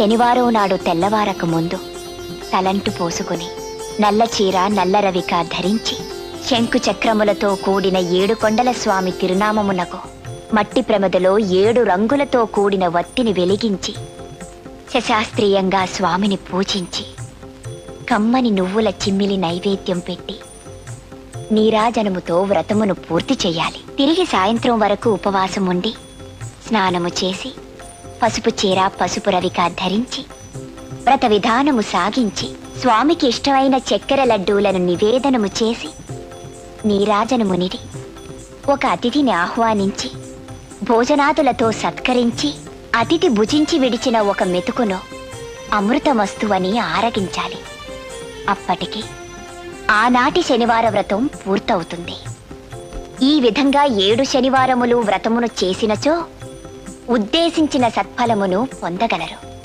శనివారం నాడు తెల్లవారక ముందు తలంటు పోసుకుని నల్ల చీర నల్ల రవిక ధరించి శంకు చక్రములతో కూడిన 7 కొండల స్వామి తిరునామమునకు మట్టి ప్రమదలో 7 రంగులతో కూడిన వత్తిని వెలిగించి శశాస్త్రీయంగా స్వామిని పూజించి కమ్మని నువ్వుల చిమ్మిలి నైవేద్యం పెట్టి నీరాజనముతో వ్రతమును పూర్తి చెయ్యాలి. తిరిగి సాయంత్రం వరకు ఉపవాసం ఉండి స్నానము చేసి పసుపు చీర పసుపు రవిక ధరించి వ్రత విధానము సాగించి స్వామికి ఇష్టమైన చక్కెర లడ్డూలను నివేదనము చేసి నీరాజనమునిడి ఒక అతిథిని ఆహ్వానించి భోజనాదులతో సత్కరించి అతిథి భుజించి విడిచిన ఒక మెతుకును అమృతమస్తువని ఆరగించాలి. అప్పటికి ఆనాటి శనివార వ్రతం పూర్తవుతుంది. ఈ విధంగా 7 శనివారములు వ్రతమును చేసినచో ఉద్దేశించిన సత్ఫలమును పొందగలరు.